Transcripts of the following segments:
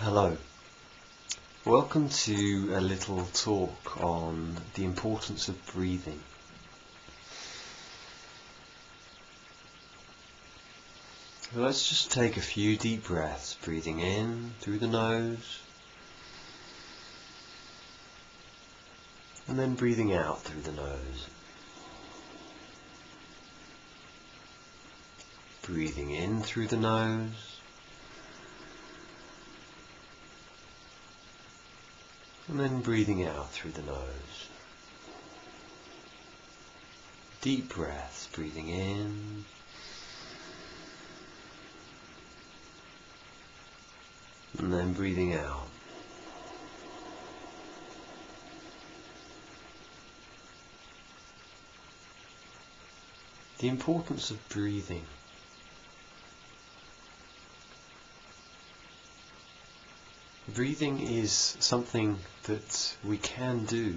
Hello, welcome to a little talk on the importance of breathing. Let's just take a few deep breaths, breathing in through the nose and then breathing out through the nose. Breathing in through the nose and then breathing out through the nose. Deep breaths, breathing in and then breathing out. The importance of breathing. Breathing is something that we can do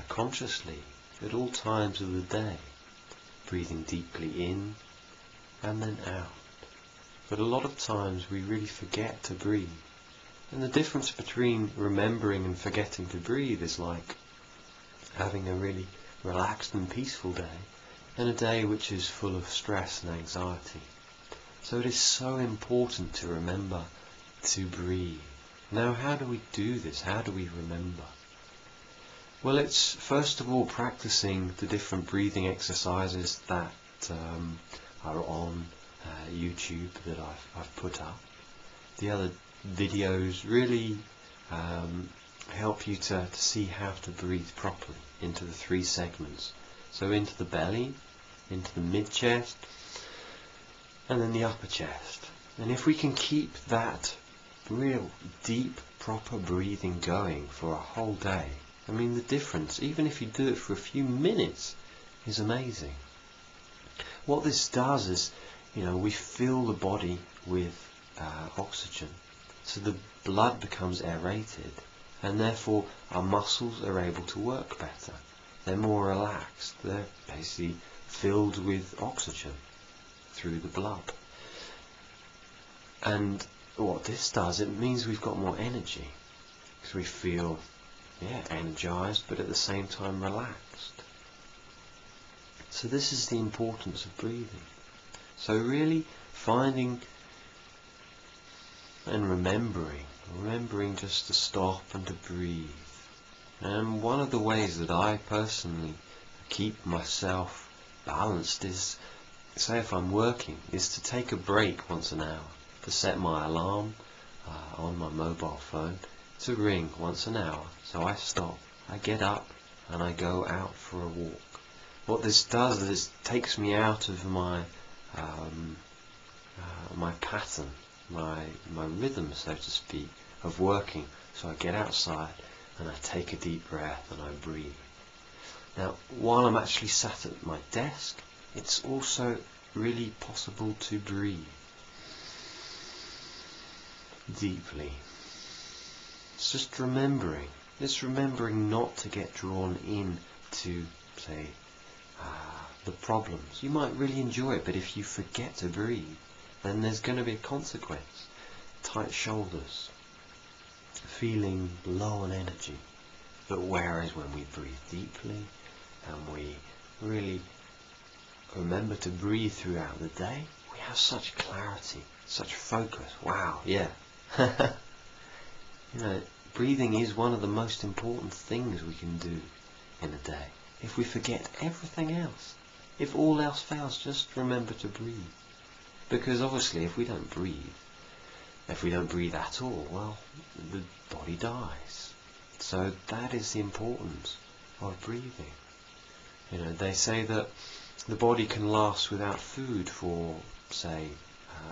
consciously at all times of the day, breathing deeply in and then out. But a lot of times we really forget to breathe. And the difference between remembering and forgetting to breathe is like having a really relaxed and peaceful day and a day which is full of stress and anxiety. So it is so important to remember to breathe. Now, how do we do this? How do we remember? Well, it's first of all practicing the different breathing exercises that are on YouTube that I've put up. The other videos really help you to see how to breathe properly into the three segments. So into the belly, into the mid-chest, and then the upper chest. And if we can keep that real deep proper breathing going for a whole day, I mean, the difference, even if you do it for a few minutes, is amazing. What this does is, we fill the body with oxygen, so the blood becomes aerated, and therefore our muscles are able to work better. They're more relaxed. They're basically filled with oxygen through the blood. And what this does, it means we've got more energy, because we feel energized, but at the same time relaxed. So this is the importance of breathing. So really finding and remembering just to stop and to breathe. And one of the ways that I personally keep myself balanced is, say if I'm working, is to take a break once an hour, to set my alarm on my mobile phone to ring once an hour. So I stop, I get up and I go out for a walk. What this does is it takes me out of my my pattern, my rhythm, so to speak, of working. So I get outside and I take a deep breath and I breathe. Now, while I'm actually sat at my desk, it's also really possible to breathe deeply. It's just remembering. It's remembering not to get drawn into, say, the problems. You might really enjoy it, but if you forget to breathe, then there's going to be a consequence. Tight shoulders, feeling low on energy. But whereas when we breathe deeply and we really remember to breathe throughout the day, we have such clarity, such focus. Wow, yeah. Breathing is one of the most important things we can do in a day. If we forget everything else, if all else fails, just remember to breathe. Because obviously if we don't breathe at all, well, the body dies. So that is the importance of breathing. They say that the body can last without food for, say,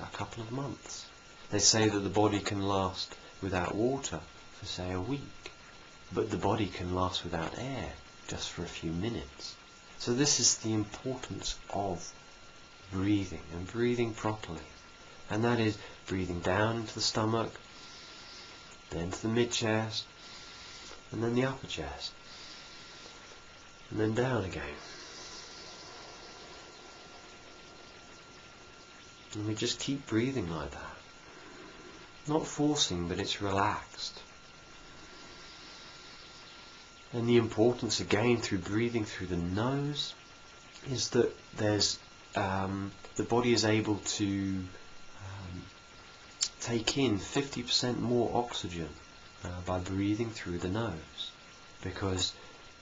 a couple of months. They say that the body can last without water for, say, a week. But the body can last without air just for a few minutes. So this is the importance of breathing, and breathing properly. And that is breathing down into the stomach, then to the mid-chest, and then the upper chest, and then down again. And we just keep breathing like that. not forcing, but it's relaxed. And the importance again through breathing through the nose is that there's the body is able to take in 50% more oxygen by breathing through the nose, because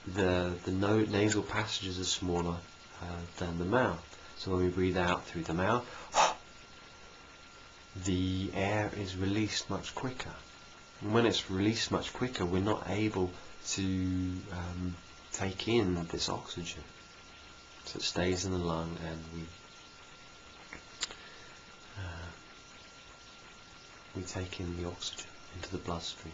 the nasal passages are smaller than the mouth. So when we breathe out through the mouth, the air is released much quicker. And when it's released much quicker, we're not able to take in this oxygen. So it stays in the lung, and we take in the oxygen into the bloodstream.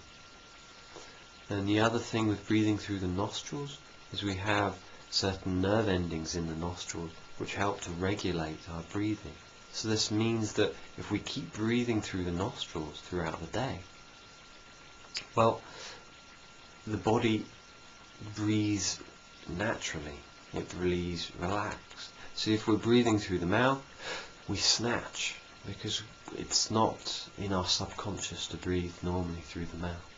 And the other thing with breathing through the nostrils is we have certain nerve endings in the nostrils which help to regulate our breathing. So this means that if we keep breathing through the nostrils throughout the day, well, the body breathes naturally. It breathes relaxed. So if we're breathing through the mouth, we snatch, because it's not in our subconscious to breathe normally through the mouth.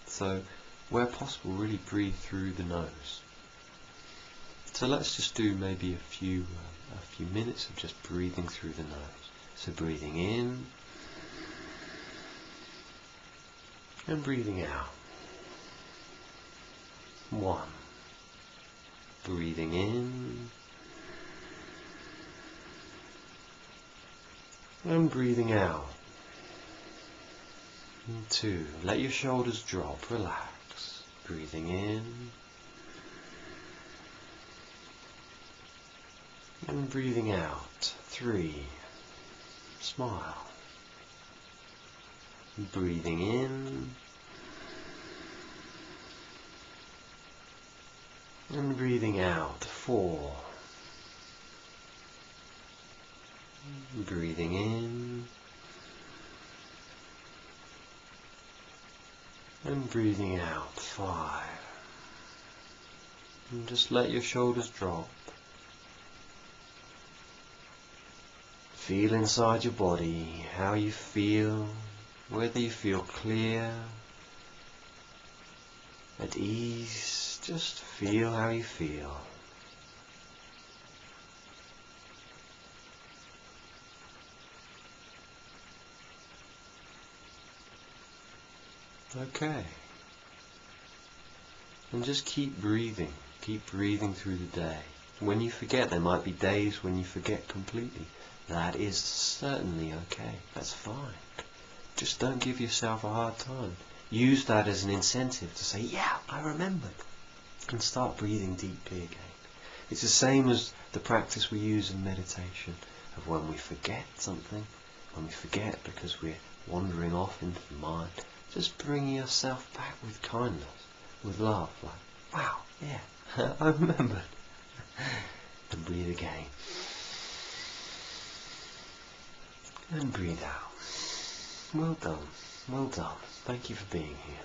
So where possible, really breathe through the nose. So let's just do maybe a few minutes of just breathing through the nose. So breathing in and breathing out. 1. Breathing in and breathing out. 2. Let your shoulders drop, relax. Breathing in and breathing out. 3. Smile. Breathing in and breathing out. 4. Breathing in and breathing out. 5. And just let your shoulders drop. Feel inside your body how you feel, whether you feel clear, at ease. Just feel how you feel. Okay. And just keep breathing through the day. When you forget, there might be days when you forget completely. That is certainly okay. That's fine. Just don't give yourself a hard time. Use that as an incentive to say, yeah, I remembered. And start breathing deeply again. It's the same as the practice we use in meditation of when we forget something, when we forget because we're wandering off into the mind, just bringing yourself back with kindness, with love, like, wow, yeah, I remembered. And breathe again. And breathe out. Well done, well done. Thank you for being here.